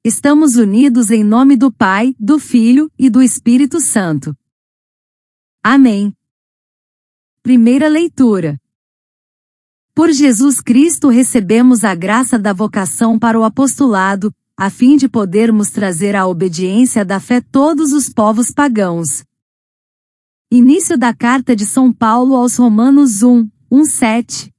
Estamos unidos em nome do Pai, do Filho e do Espírito Santo. Amém. Primeira leitura. Por Jesus Cristo recebemos a graça da vocação para o apostolado, a fim de podermos trazer à obediência da fé todos os povos pagãos. Início da carta de São Paulo aos Romanos 1:7.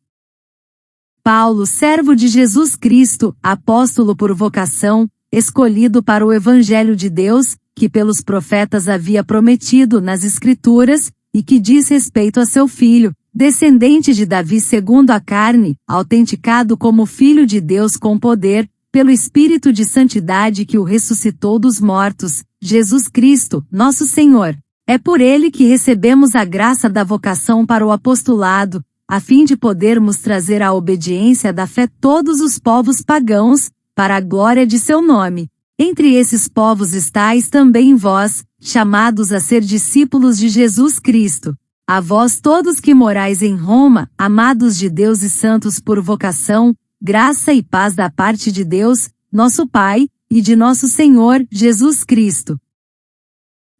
Paulo, servo de Jesus Cristo, apóstolo por vocação, escolhido para o Evangelho de Deus, que pelos profetas havia prometido nas Escrituras, e que diz respeito a seu Filho, descendente de Davi segundo a carne, autenticado como Filho de Deus com poder, pelo Espírito de Santidade que o ressuscitou dos mortos, Jesus Cristo, nosso Senhor. É por ele que recebemos a graça da vocação para o apostolado, a fim de podermos trazer à obediência da fé todos os povos pagãos, para a glória de seu nome. Entre esses povos estáis também vós, chamados a ser discípulos de Jesus Cristo. A vós todos que morais em Roma, amados de Deus e santos por vocação, graça e paz da parte de Deus, nosso Pai, e de nosso Senhor, Jesus Cristo.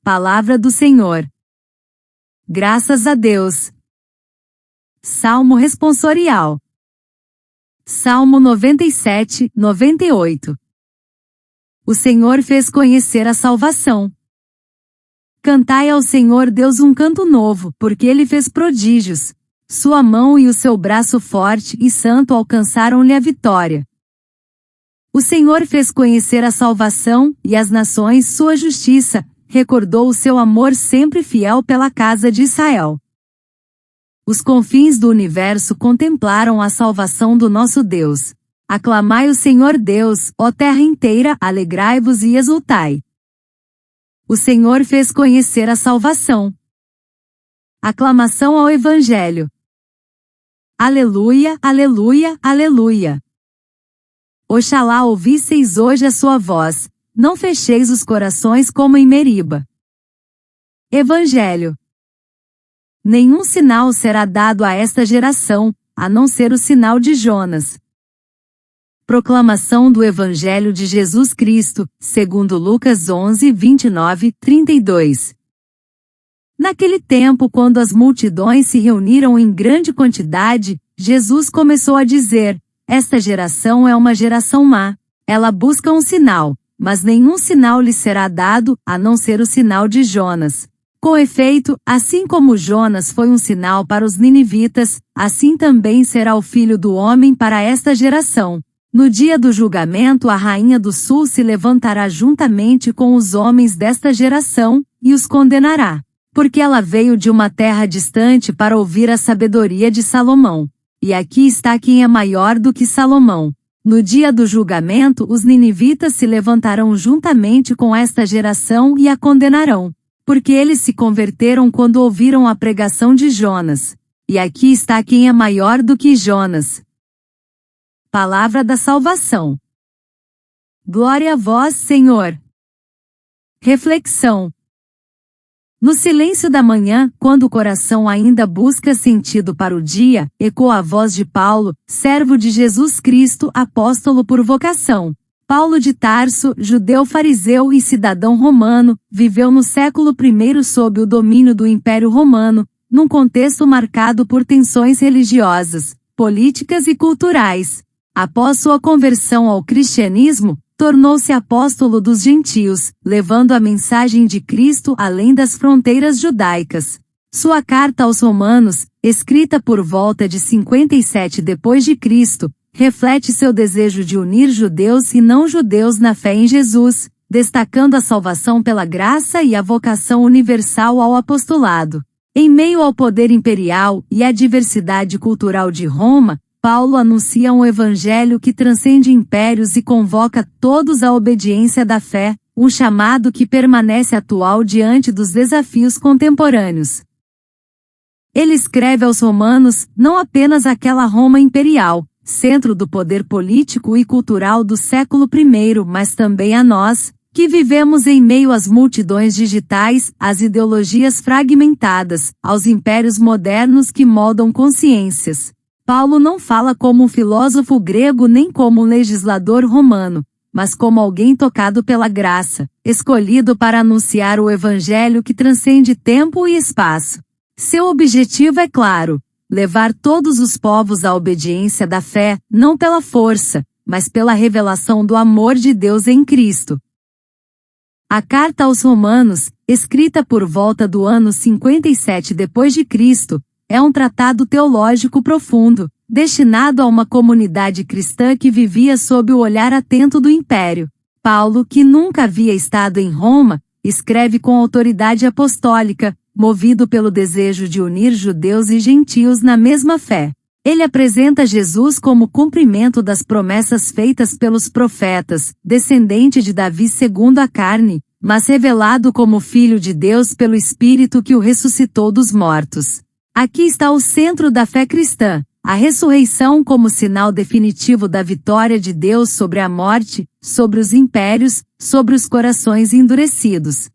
Palavra do Senhor. Graças a Deus. Salmo responsorial. Salmo 97:98. O Senhor fez conhecer a salvação. Cantai ao Senhor Deus um canto novo, porque Ele fez prodígios. Sua mão e o seu braço forte e santo alcançaram-lhe a vitória. O Senhor fez conhecer a salvação, e as nações sua justiça, recordou o seu amor sempre fiel pela casa de Israel. Os confins do universo contemplaram a salvação do nosso Deus. Aclamai o Senhor Deus, ó terra inteira, alegrai-vos e exultai. O Senhor fez conhecer a salvação. Aclamação ao Evangelho. Aleluia, aleluia, aleluia. Oxalá ouvisseis hoje a sua voz, não fecheis os corações como em Meriba. Evangelho. Nenhum sinal será dado a esta geração, a não ser o sinal de Jonas. Proclamação do Evangelho de Jesus Cristo, segundo Lucas 11:29-32. Naquele tempo, quando as multidões se reuniram em grande quantidade, Jesus começou a dizer: Esta geração é uma geração má. Ela busca um sinal, mas nenhum sinal lhe será dado, a não ser o sinal de Jonas. Com efeito, assim como Jonas foi um sinal para os ninivitas, assim também será o Filho do Homem para esta geração. No dia do julgamento, a rainha do sul se levantará juntamente com os homens desta geração, e os condenará. Porque ela veio de uma terra distante para ouvir a sabedoria de Salomão. E aqui está quem é maior do que Salomão. No dia do julgamento, os ninivitas se levantarão juntamente com esta geração e a condenarão. Porque eles se converteram quando ouviram a pregação de Jonas. E aqui está quem é maior do que Jonas. Palavra da salvação. Glória a vós, Senhor. Reflexão. No silêncio da manhã, quando o coração ainda busca sentido para o dia, ecoa a voz de Paulo, servo de Jesus Cristo, apóstolo por vocação. Paulo de Tarso, judeu fariseu e cidadão romano, viveu no século I sob o domínio do Império Romano, num contexto marcado por tensões religiosas, políticas e culturais. Após sua conversão ao cristianismo, tornou-se apóstolo dos gentios, levando a mensagem de Cristo além das fronteiras judaicas. Sua carta aos Romanos, escrita por volta de 57 d.C., reflete seu desejo de unir judeus e não-judeus na fé em Jesus, destacando a salvação pela graça e a vocação universal ao apostolado. Em meio ao poder imperial e à diversidade cultural de Roma, Paulo anuncia um evangelho que transcende impérios e convoca todos à obediência da fé, um chamado que permanece atual diante dos desafios contemporâneos. Ele escreve aos romanos, não apenas àquela Roma imperial, centro do poder político e cultural do século I, mas também a nós, que vivemos em meio às multidões digitais, às ideologias fragmentadas, aos impérios modernos que moldam consciências. Paulo não fala como um filósofo grego nem como um legislador romano. mas como alguém tocado pela graça, escolhido para anunciar o evangelho que transcende tempo e espaço. Seu objetivo é claro: levar todos os povos à obediência da fé, não pela força, mas pela revelação do amor de Deus em Cristo. A carta aos Romanos, escrita por volta do ano 57 d.C., é um tratado teológico profundo, destinado a uma comunidade cristã que vivia sob o olhar atento do Império. Paulo, que nunca havia estado em Roma, escreve com autoridade apostólica, movido pelo desejo de unir judeus e gentios na mesma fé. Ele apresenta Jesus como cumprimento das promessas feitas pelos profetas, descendente de Davi segundo a carne, mas revelado como Filho de Deus pelo Espírito que o ressuscitou dos mortos. Aqui está o centro da fé cristã: a ressurreição como sinal definitivo da vitória de Deus sobre a morte, sobre os impérios, sobre os corações endurecidos.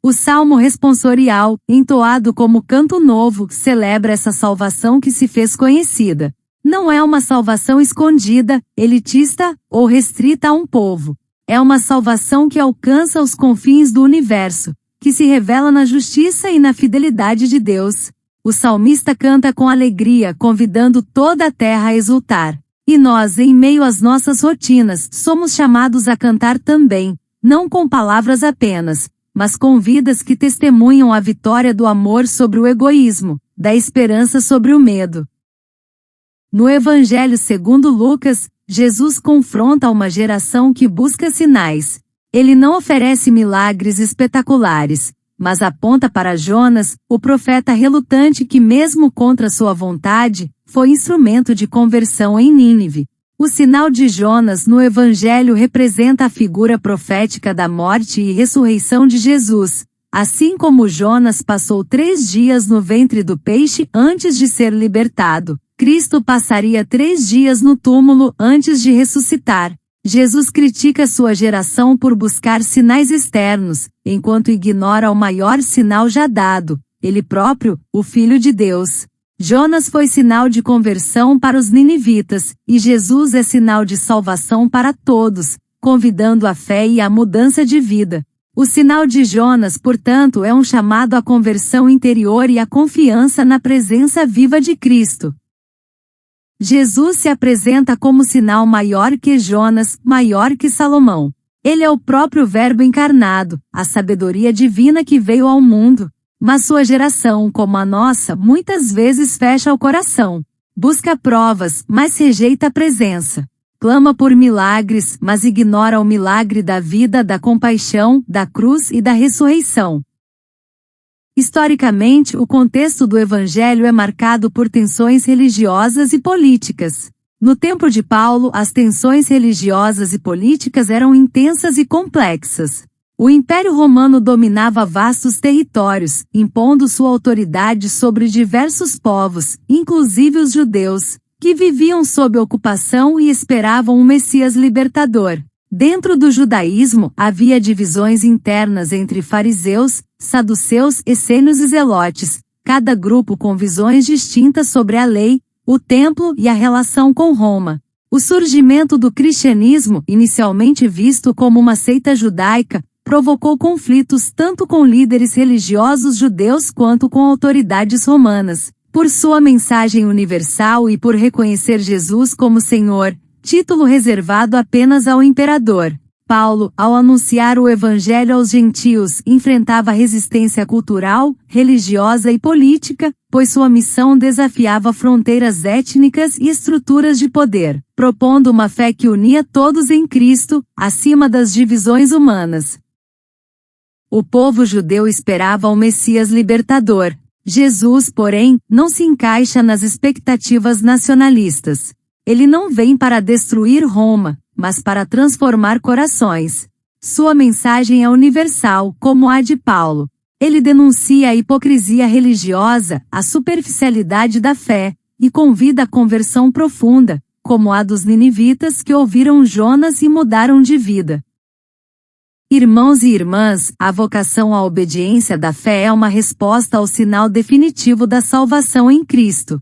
O Salmo responsorial, entoado como canto novo, celebra essa salvação que se fez conhecida. Não é uma salvação escondida, elitista ou restrita a um povo. É uma salvação que alcança os confins do universo, que se revela na justiça e na fidelidade de Deus. O salmista canta com alegria, convidando toda a terra a exultar. E nós, em meio às nossas rotinas, somos chamados a cantar também, não com palavras apenas, mas com vidas que testemunham a vitória do amor sobre o egoísmo, da esperança sobre o medo. No Evangelho segundo Lucas, Jesus confronta uma geração que busca sinais. Ele não oferece milagres espetaculares, mas aponta para Jonas, o profeta relutante que, mesmo contra sua vontade, foi instrumento de conversão em Nínive. O sinal de Jonas no Evangelho representa a figura profética da morte e ressurreição de Jesus. Assim como Jonas passou 3 dias no ventre do peixe antes de ser libertado, Cristo passaria 3 dias no túmulo antes de ressuscitar. Jesus critica sua geração por buscar sinais externos, enquanto ignora o maior sinal já dado, ele próprio, o Filho de Deus. Jonas foi sinal de conversão para os ninivitas, e Jesus é sinal de salvação para todos, convidando a fé e a mudança de vida. O sinal de Jonas, portanto, é um chamado à conversão interior e à confiança na presença viva de Cristo. Jesus se apresenta como sinal maior que Jonas, maior que Salomão. Ele é o próprio Verbo encarnado, a sabedoria divina que veio ao mundo. Mas sua geração, como a nossa, muitas vezes fecha o coração. Busca provas, mas rejeita a presença. Clama por milagres, mas ignora o milagre da vida, da compaixão, da cruz e da ressurreição. Historicamente, o contexto do Evangelho é marcado por tensões religiosas e políticas. No tempo de Paulo, as tensões religiosas e políticas eram intensas e complexas. O Império Romano dominava vastos territórios, impondo sua autoridade sobre diversos povos, inclusive os judeus, que viviam sob ocupação e esperavam um Messias libertador. Dentro do judaísmo, havia divisões internas entre fariseus, saduceus, essênios e zelotes, cada grupo com visões distintas sobre a lei, o templo e a relação com Roma. O surgimento do cristianismo, inicialmente visto como uma seita judaica, provocou conflitos tanto com líderes religiosos judeus quanto com autoridades romanas. Por sua mensagem universal e por reconhecer Jesus como Senhor, título reservado apenas ao imperador. Paulo, ao anunciar o Evangelho aos gentios, enfrentava resistência cultural, religiosa e política, pois sua missão desafiava fronteiras étnicas e estruturas de poder, propondo uma fé que unia todos em Cristo, acima das divisões humanas. O povo judeu esperava o Messias libertador. Jesus, porém, não se encaixa nas expectativas nacionalistas. Ele não vem para destruir Roma, mas para transformar corações. Sua mensagem é universal, como a de Paulo. Ele denuncia a hipocrisia religiosa, a superficialidade da fé, e convida a conversão profunda, como a dos ninivitas que ouviram Jonas e mudaram de vida. Irmãos e irmãs, a vocação à obediência da fé é uma resposta ao sinal definitivo da salvação em Cristo.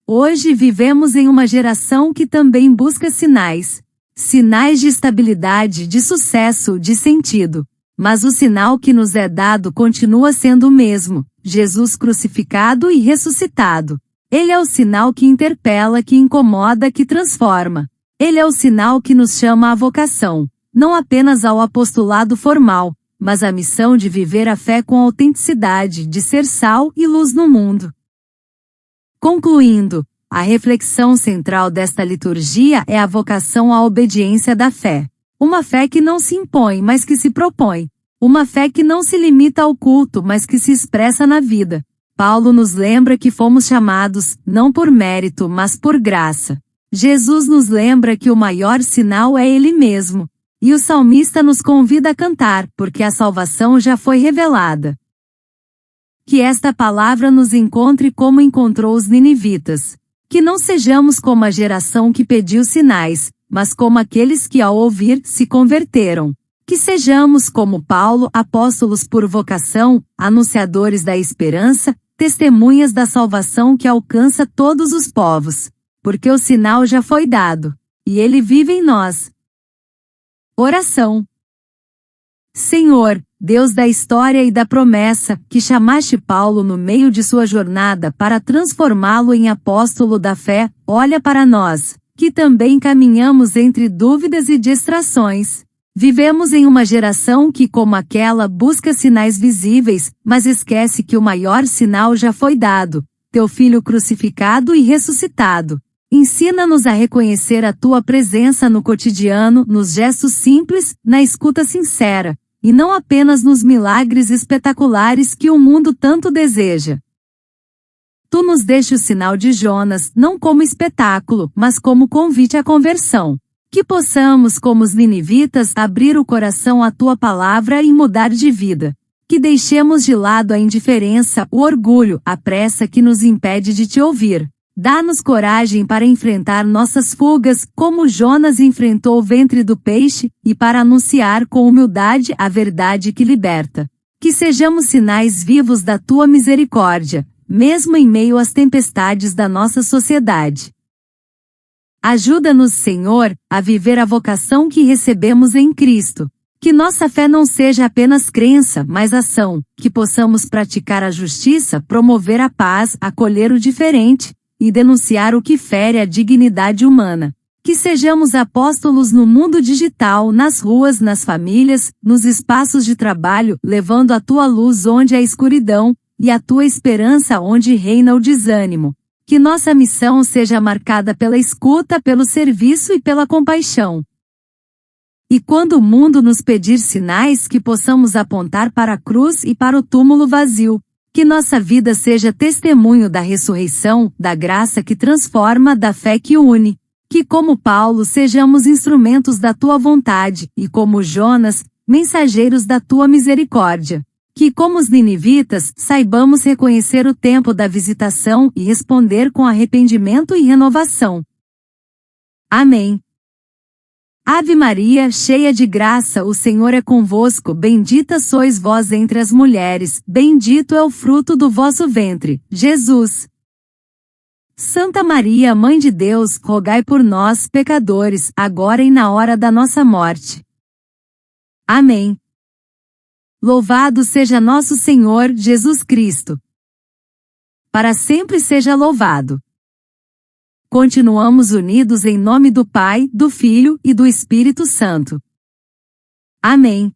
Hoje vivemos em uma geração que também busca sinais. sinais de estabilidade, de sucesso, de sentido. Mas o sinal que nos é dado continua sendo o mesmo: Jesus crucificado e ressuscitado. Ele é o sinal que interpela, que incomoda, que transforma. Ele é o sinal que nos chama à vocação, não apenas ao apostolado formal, mas à missão de viver a fé com autenticidade, de ser sal e luz no mundo. Concluindo, a reflexão central desta liturgia é a vocação à obediência da fé. Uma fé que não se impõe, mas que se propõe. Uma fé que não se limita ao culto, mas que se expressa na vida. Paulo nos lembra que fomos chamados, não por mérito, mas por graça. Jesus nos lembra que o maior sinal é Ele mesmo. E o salmista nos convida a cantar, porque a salvação já foi revelada. Que esta palavra nos encontre como encontrou os ninivitas. Que não sejamos como a geração que pediu sinais, mas como aqueles que ao ouvir se converteram. Que sejamos como Paulo, apóstolos por vocação, anunciadores da esperança, testemunhas da salvação que alcança todos os povos. Porque o sinal já foi dado, e ele vive em nós. Oração. Senhor, Deus da história e da promessa, que chamaste Paulo no meio de sua jornada para transformá-lo em apóstolo da fé, olha para nós, que também caminhamos entre dúvidas e distrações. Vivemos em uma geração que, como aquela, busca sinais visíveis, mas esquece que o maior sinal já foi dado: teu Filho crucificado e ressuscitado. Ensina-nos a reconhecer a tua presença no cotidiano, nos gestos simples, na escuta sincera, e não apenas nos milagres espetaculares que o mundo tanto deseja. Tu nos deste o sinal de Jonas, não como espetáculo, mas como convite à conversão. Que possamos, como os ninivitas, abrir o coração à tua palavra e mudar de vida. Que deixemos de lado a indiferença, o orgulho, a pressa que nos impede de te ouvir. Dá-nos coragem para enfrentar nossas fugas, como Jonas enfrentou o ventre do peixe, e para anunciar com humildade a verdade que liberta. Que sejamos sinais vivos da tua misericórdia, mesmo em meio às tempestades da nossa sociedade. Ajuda-nos, Senhor, a viver a vocação que recebemos em Cristo. Que nossa fé não seja apenas crença, mas ação. Que possamos praticar a justiça, promover a paz, acolher o diferente e denunciar o que fere a dignidade humana. Que sejamos apóstolos no mundo digital, nas ruas, nas famílias, nos espaços de trabalho, levando a tua luz onde há escuridão, e a tua esperança onde reina o desânimo. Que nossa missão seja marcada pela escuta, pelo serviço e pela compaixão. E quando o mundo nos pedir sinais, que possamos apontar para a cruz e para o túmulo vazio. Que nossa vida seja testemunho da ressurreição, da graça que transforma, da fé que une. Que como Paulo sejamos instrumentos da tua vontade, e como Jonas, mensageiros da tua misericórdia. Que como os ninivitas, saibamos reconhecer o tempo da visitação e responder com arrependimento e renovação. Amém. Ave Maria, cheia de graça, o Senhor é convosco, bendita sois vós entre as mulheres, bendito é o fruto do vosso ventre, Jesus. Santa Maria, Mãe de Deus, rogai por nós, pecadores, agora e na hora da nossa morte. Amém. Louvado seja nosso Senhor Jesus Cristo. Para sempre seja louvado. Continuamos unidos em nome do Pai, do Filho e do Espírito Santo. Amém.